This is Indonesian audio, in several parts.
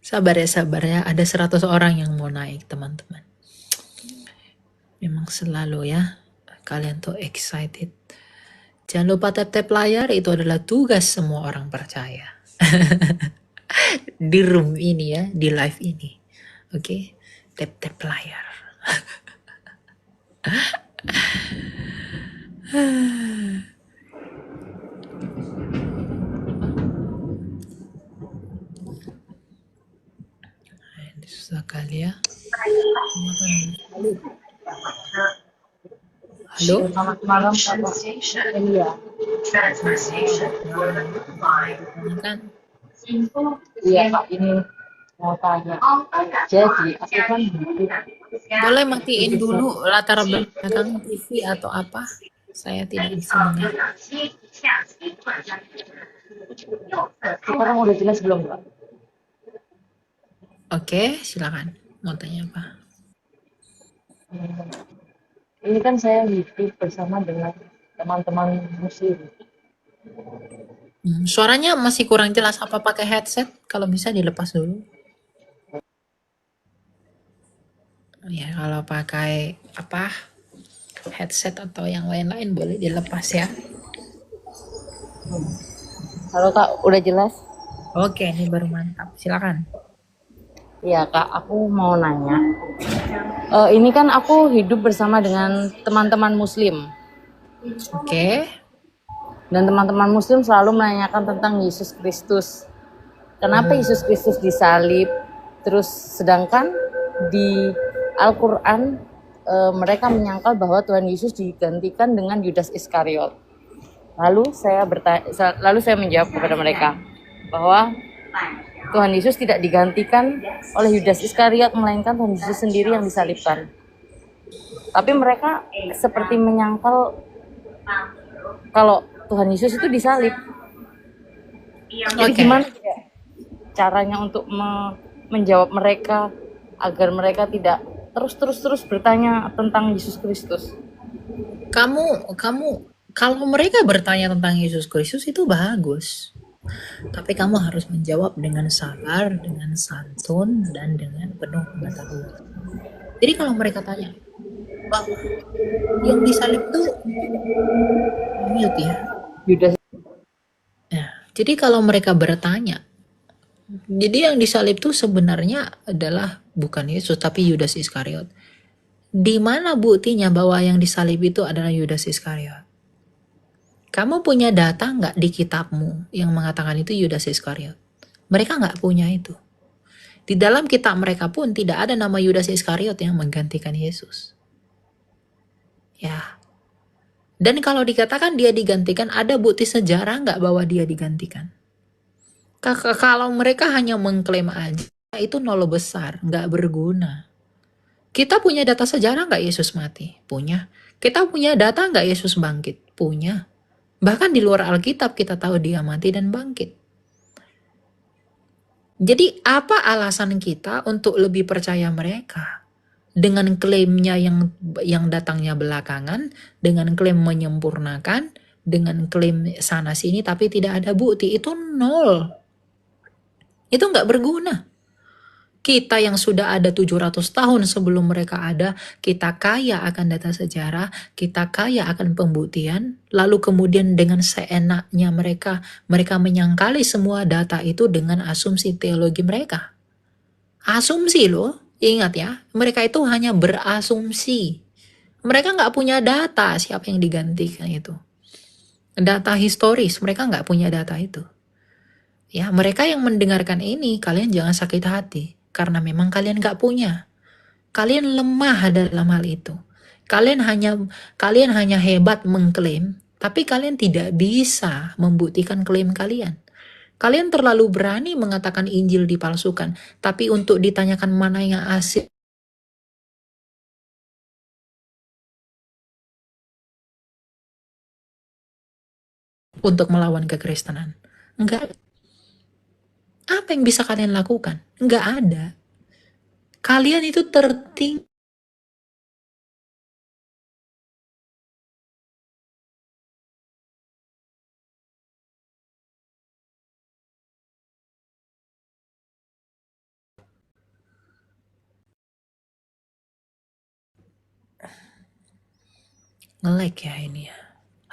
Sabar ya, ada 100 orang yang mau naik, teman-teman. Memang selalu ya, kalian tuh excited. Jangan lupa tap-tap layar, itu adalah tugas semua orang percaya. Di room ini ya, di live ini. Oke, tap-tap layar. Ini susah kali ya. Halo? Selamat malam, Pak. Iya. Ditanyakan. Iya, Pak. Ini mau tanya. Jadi, aku kan hidup Boleh matiin bersama. dulu latar belakang TV atau apa? Saya tidak bisa dengar. Sekarang udah jelas belum, Pak? Oke, silakan. Mau tanya apa? Ini kan saya hidup bersama dengan teman-teman muslim. Suaranya masih kurang jelas. Apa pakai headset? Kalau bisa dilepas dulu. Ya, kalau pakai apa headset atau yang lain-lain boleh dilepas ya. Halo, Kak. Udah jelas? Oke, ini baru mantap. Silakan. Iya, Kak. Aku mau nanya. Ini kan aku hidup bersama dengan teman-teman muslim. Oke. Dan teman-teman muslim selalu menanyakan tentang Yesus Kristus. Kenapa Yesus Kristus disalib? Terus sedangkan di Al-Quran mereka menyangkal bahwa Tuhan Yesus digantikan dengan Yudas Iskariot. Lalu saya menjawab kepada mereka bahwa Tuhan Yesus tidak digantikan oleh Yudas Iskariot, melainkan Tuhan Yesus sendiri yang disalibkan. Tapi mereka seperti menyangkal kalau Tuhan Yesus itu disalib. Jadi Oke. gimana ya caranya untuk menjawab mereka agar mereka tidak terus bertanya tentang Yesus Kristus? Kamu kalau mereka bertanya tentang Yesus Kristus itu bagus. Tapi kamu harus menjawab dengan sabar, dengan santun, dan dengan penuh pengetahuan. Jadi kalau mereka tanya, bahwa yang disalib tuh mute ya. Yudas. Nah, jadi kalau mereka bertanya, jadi yang disalib tuh sebenarnya adalah bukan Yesus tapi Yudas Iskariot. Di mana buktinya bahwa yang disalib itu adalah Yudas Iskariot? Kamu punya data nggak di kitabmu yang mengatakan itu Yudas Iskariot? Mereka nggak punya itu. Di dalam kitab mereka pun tidak ada nama Yudas Iskariot yang menggantikan Yesus. Ya. Dan kalau dikatakan dia digantikan, ada bukti sejarah nggak bahwa dia digantikan? Kalau mereka hanya mengklaim aja, itu nol besar, nggak berguna. Kita punya data sejarah nggak Yesus mati? Punya. Kita punya data nggak Yesus bangkit? Punya. Bahkan di luar Alkitab kita tahu dia mati dan bangkit. Jadi apa alasan kita untuk lebih percaya mereka? Dengan klaimnya yang datangnya belakangan, dengan klaim menyempurnakan, dengan klaim sana sini tapi tidak ada bukti, itu nol. Itu nggak berguna. Kita yang sudah ada 700 tahun sebelum mereka ada, kita kaya akan data sejarah, kita kaya akan pembuktian, lalu kemudian dengan seenaknya mereka menyangkali semua data itu dengan asumsi teologi mereka. Asumsi loh, ingat ya, mereka itu hanya berasumsi. Mereka nggak punya data siapa yang digantikan itu. Data historis, mereka nggak punya data itu. Ya, mereka yang mendengarkan ini, kalian jangan sakit hati. Karena memang kalian nggak punya. Kalian lemah dalam hal itu. Kalian hanya hebat mengklaim, tapi kalian tidak bisa membuktikan klaim kalian. Kalian terlalu berani mengatakan Injil dipalsukan, tapi untuk ditanyakan mana yang asli untuk melawan kekristenan. Enggak. Apa yang bisa kalian lakukan? Enggak ada. Kalian itu tertinggi Nge-lag ya ini ya.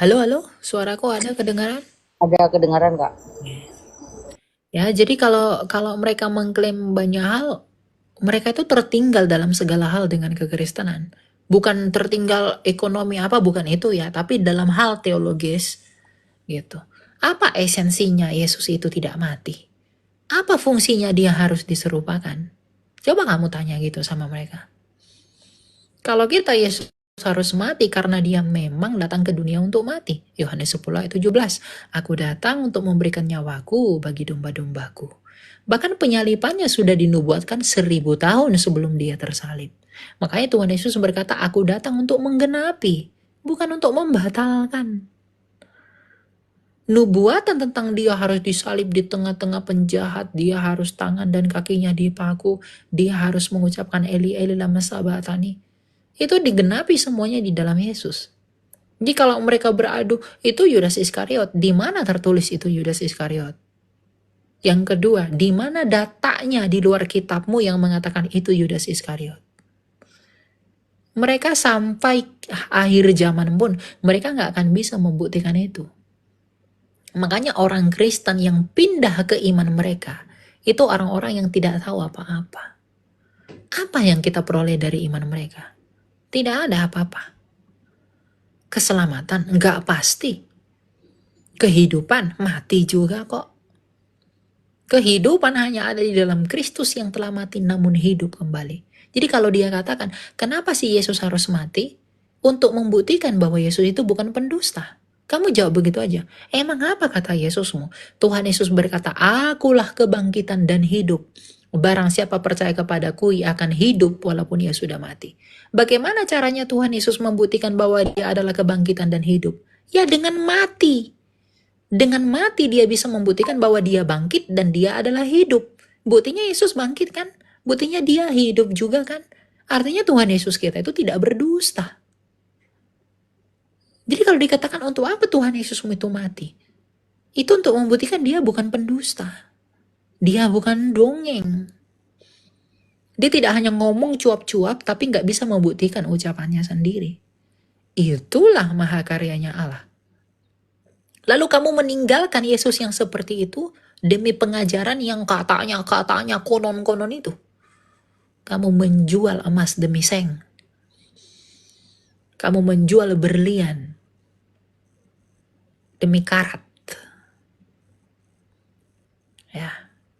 Halo, halo, suaraku ada kedengaran? Ada kedengaran nggak? Ya, jadi kalau kalau mereka mengklaim banyak hal, mereka itu tertinggal dalam segala hal dengan kekristenan. Bukan tertinggal ekonomi apa, bukan itu ya, tapi dalam hal teologis gitu. Apa esensinya Yesus itu tidak mati? Apa fungsinya dia harus diserupakan? Coba kamu tanya gitu sama mereka. Kalau kita Yesus harus mati karena dia memang datang ke dunia untuk mati. Yohanes 10 ayat 17. Aku datang untuk memberikan nyawaku bagi domba-dombaku. Bahkan penyalipannya sudah dinubuatkan 1000 tahun sebelum dia tersalib. Makanya Tuhan Yesus berkata, aku datang untuk menggenapi, bukan untuk membatalkan. Nubuatan tentang dia harus disalib di tengah-tengah penjahat, dia harus tangan dan kakinya dipaku, dia harus mengucapkan Eli Eli lama sabachthani. Itu digenapi semuanya di dalam Yesus. Jadi kalau mereka beradu, itu Yudas Iskariot. Di mana tertulis itu Yudas Iskariot? Yang kedua, di mana datanya di luar kitabmu yang mengatakan itu Yudas Iskariot? Mereka sampai akhir zaman pun, mereka nggak akan bisa membuktikan itu. Makanya orang Kristen yang pindah ke iman mereka, itu orang-orang yang tidak tahu apa-apa. Apa yang kita peroleh dari iman mereka? Tidak ada apa-apa. Keselamatan nggak pasti. Kehidupan mati juga kok. Kehidupan hanya ada di dalam Kristus yang telah mati namun hidup kembali. Jadi kalau dia katakan, kenapa sih Yesus harus mati? Untuk membuktikan bahwa Yesus itu bukan pendusta. Kamu jawab begitu aja. Emang apa kata Yesusmu? Tuhan Yesus berkata, akulah kebangkitan dan hidup. Barang siapa percaya kepadaku, ia akan hidup walaupun ia sudah mati. Bagaimana caranya Tuhan Yesus membuktikan bahwa dia adalah kebangkitan dan hidup? Ya dengan mati. Dengan mati dia bisa membuktikan bahwa dia bangkit dan dia adalah hidup. Buktinya Yesus bangkit kan? Buktinya dia hidup juga kan? Artinya Tuhan Yesus kita itu tidak berdusta. Jadi kalau dikatakan untuk apa Tuhan Yesusmu itu mati? Itu untuk membuktikan dia bukan pendusta. Dia bukan dongeng. Dia tidak hanya ngomong cuap-cuap tapi nggak bisa membuktikan ucapannya sendiri. Itulah mahakaryanya Allah. Lalu kamu meninggalkan Yesus yang seperti itu demi pengajaran yang katanya konon-konon itu. Kamu menjual emas demi seng. Kamu menjual berlian demi karat. Ya.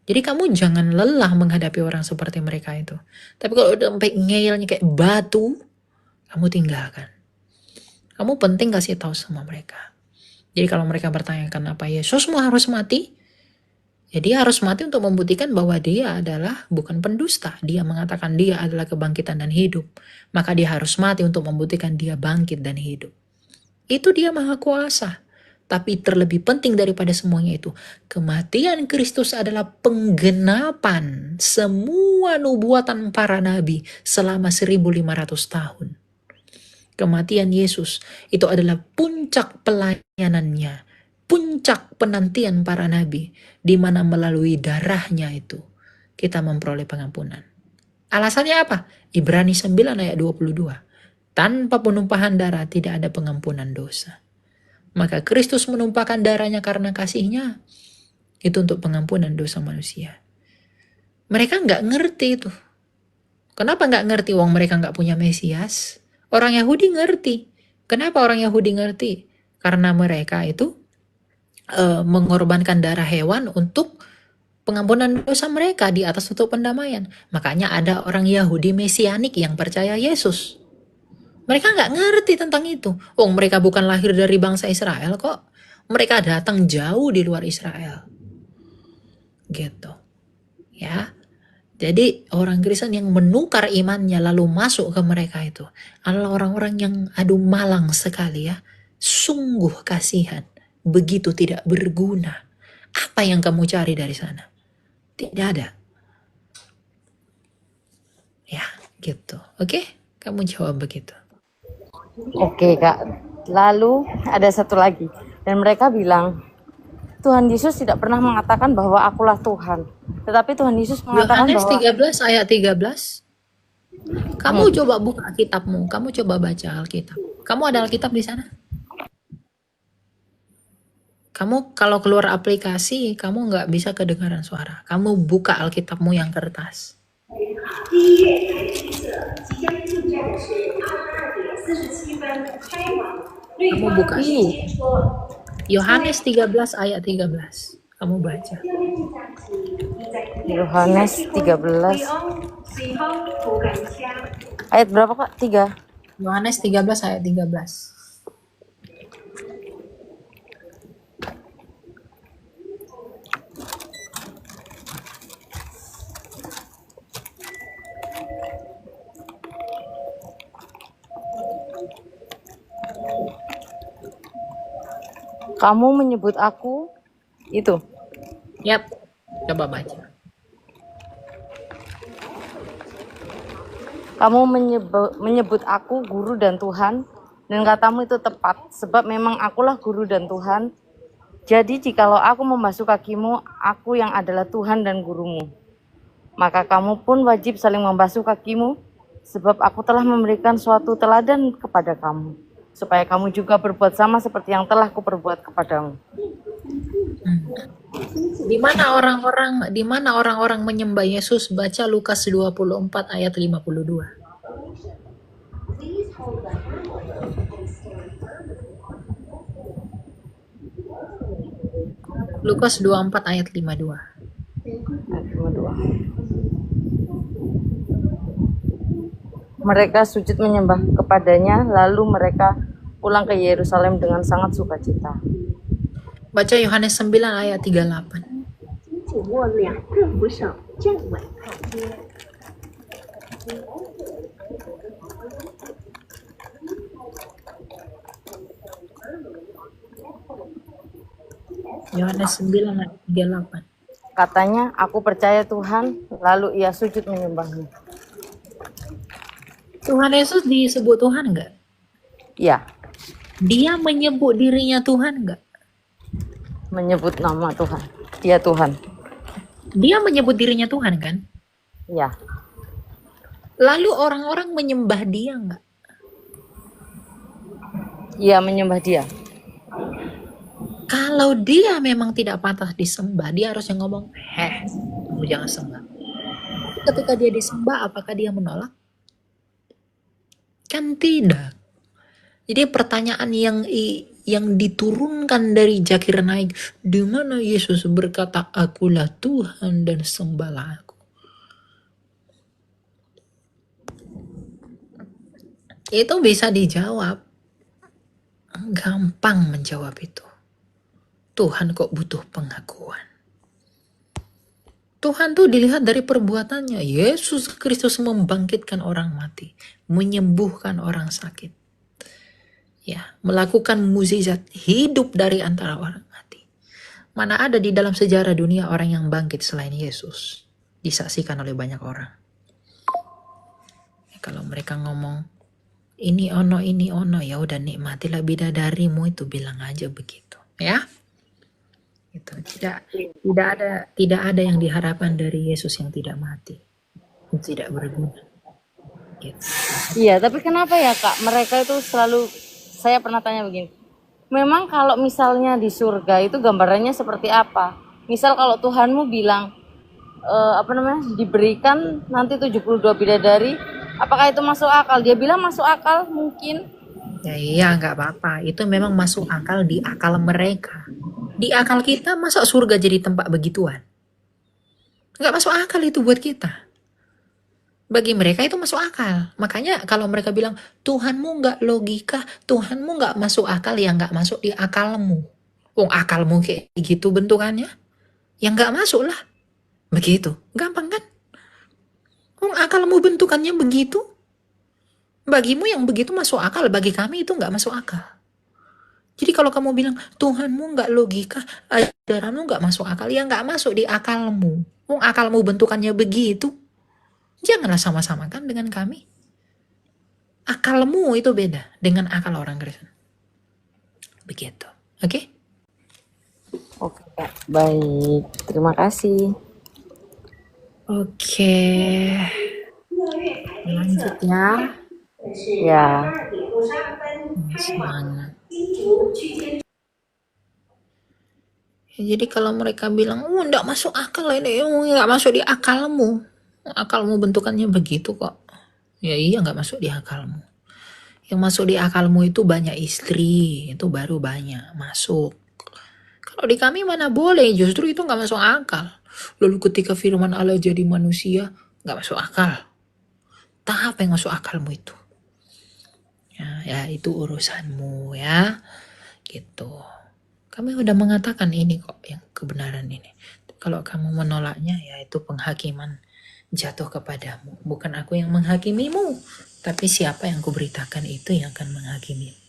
Jadi kamu jangan lelah menghadapi orang seperti mereka itu. Tapi kalau udah sampai ngeyelnya kayak batu, kamu tinggalkan. Kamu penting kasih tahu sama mereka. Jadi kalau mereka bertanya kenapa Yesusmu harus mati, ya dia harus mati untuk membuktikan bahwa dia adalah bukan pendusta. Dia mengatakan dia adalah kebangkitan dan hidup. Maka dia harus mati untuk membuktikan dia bangkit dan hidup. Itu dia maha kuasa. Tapi terlebih penting daripada semuanya itu, kematian Kristus adalah penggenapan semua nubuatan para nabi selama 1500 tahun. Kematian Yesus itu adalah puncak pelayanannya, puncak penantian para nabi, di mana melalui darahnya itu kita memperoleh pengampunan. Alasannya apa? Ibrani 9 ayat 22. Tanpa penumpahan darah tidak ada pengampunan dosa. Maka Kristus menumpahkan darahnya karena kasihnya. Itu untuk pengampunan dosa manusia. Mereka nggak ngerti itu. Kenapa nggak ngerti? Wong mereka nggak punya Mesias. Orang Yahudi ngerti. Kenapa orang Yahudi ngerti? Karena mereka itu mengorbankan darah hewan untuk pengampunan dosa mereka di atas untuk pendamaian. Makanya ada orang Yahudi Mesianik yang percaya Yesus. Mereka nggak ngerti tentang itu. Oh, mereka bukan lahir dari bangsa Israel kok. Mereka datang jauh di luar Israel. Gitu. Ya. Jadi orang Kristen yang menukar imannya lalu masuk ke mereka itu adalah orang-orang yang aduh malang sekali ya. Sungguh kasihan. Begitu tidak berguna. Apa yang kamu cari dari sana? Tidak ada. Ya, gitu. Oke? Kamu jawab begitu. Oke Kak. Lalu ada satu lagi. Dan mereka bilang, Tuhan Yesus tidak pernah mengatakan bahwa akulah Tuhan. Tetapi Tuhan Yesus mengatakan Yohanes bahwa 13 ayat 13. Kamu Hmm. coba buka kitabmu, kamu coba baca Alkitab. Kamu ada Alkitab di sana? Kamu kalau keluar aplikasi, kamu nggak bisa kedengaran suara. Kamu buka Alkitabmu yang kertas. Kamu buka Ih, Yohanes 13 ayat 13. Kamu baca. Yohanes 13 ayat berapa Kak? 3. Yohanes 13 ayat 13. Kamu menyebut aku itu. Yap, coba baca. Kamu menyebut aku guru dan Tuhan, dan katamu itu tepat, sebab memang akulah guru dan Tuhan. Jadi jikalau aku membasuh kakimu, aku yang adalah Tuhan dan gurumu. Maka kamu pun wajib saling membasuh kakimu, sebab aku telah memberikan suatu teladan kepada kamu, supaya kamu juga berbuat sama seperti yang telah kuperbuat kepadamu. Di mana orang-orang menyembah Yesus? Baca Lukas 24 ayat 52. Lukas 24 ayat 52. Mereka sujud menyembah kepadanya, lalu mereka pulang ke Yerusalem dengan sangat sukacita. Baca Yohanes 9 ayat 38. Yohanes 9 ayat 38. Katanya, aku percaya Tuhan, lalu ia sujud menyembahnya. Tuhan Yesus disebut Tuhan enggak? Ya, Dia menyebut dirinya Tuhan enggak? menyebut nama Tuhan. Dia Tuhan. Dia menyebut dirinya Tuhan kan? Ya, Lalu orang-orang menyembah dia enggak? ia menyembah dia. Kalau dia memang tidak pantas disembah, dia harusnya ngomong, kamu jangan sembah. Ketika dia disembah, apakah dia menolak? Kan tidak. Jadi pertanyaan yang diturunkan dari Zakir naik, di mana Yesus berkata, akulah Tuhan dan sembahlah aku. Itu bisa dijawab. Gampang menjawab itu. Tuhan kok butuh pengakuan. Tuhan tuh dilihat dari perbuatannya. Yesus Kristus membangkitkan orang mati, menyembuhkan orang sakit, ya, melakukan mukjizat, hidup dari antara orang mati. Mana ada di dalam sejarah dunia orang yang bangkit selain Yesus, disaksikan oleh banyak orang. Kalau mereka ngomong ini ono, ya udah nikmatilah bidadarimu itu, bilang aja begitu, ya. Itu tidak ada yang diharapkan dari Yesus yang tidak mati, tidak berguna. Gitu. Iya, tapi kenapa ya Kak, mereka itu selalu, saya pernah tanya begini, memang kalau misalnya di surga itu gambarannya seperti apa? Misal kalau Tuhanmu bilang, diberikan nanti 72 bidadari, apakah itu masuk akal? Dia bilang masuk akal mungkin. Ya iya, nggak apa-apa. Itu memang masuk akal di akal mereka. Di akal kita, masa surga jadi tempat begituan? Nggak masuk akal itu buat kita. Bagi mereka itu masuk akal. Makanya kalau mereka bilang, Tuhanmu nggak logika, Tuhanmu nggak masuk akal, ya nggak masuk di akalmu. Akalmu kayak gitu bentukannya, ya nggak masuk lah. Begitu. Gampang kan? Akalmu bentukannya begitu. Bagimu yang begitu masuk akal, bagi kami itu nggak masuk akal. Jadi kalau kamu bilang, Tuhanmu nggak logika, ajaranmu nggak masuk akal, ya nggak masuk di akalmu. Akalmu bentukannya begitu. Janganlah sama-samakan dengan kami. Akalmu itu beda dengan akal orang Kristen. Begitu. Oke? Oke Kak, baik. Terima kasih. Oke. Lanjut ya. Ya, Semangat. Ya, jadi kalau mereka bilang, enggak masuk akal ini, enggak masuk di akalmu. Akalmu bentukannya begitu kok. Ya iya enggak masuk di akalmu. Yang masuk di akalmu itu banyak istri, itu baru banyak masuk. Kalau di kami mana boleh, justru itu enggak masuk akal. Lalu ketika firman Allah jadi manusia, enggak masuk akal. Entah apa yang masuk akalmu itu. Ya itu urusanmu ya. Gitu. Kami udah mengatakan ini kok, yang kebenaran ini. Kalau kamu menolaknya, ya itu penghakiman jatuh kepadamu. Bukan aku yang menghakimimu, tapi siapa yang kuberitakan itu yang akan menghakimimu.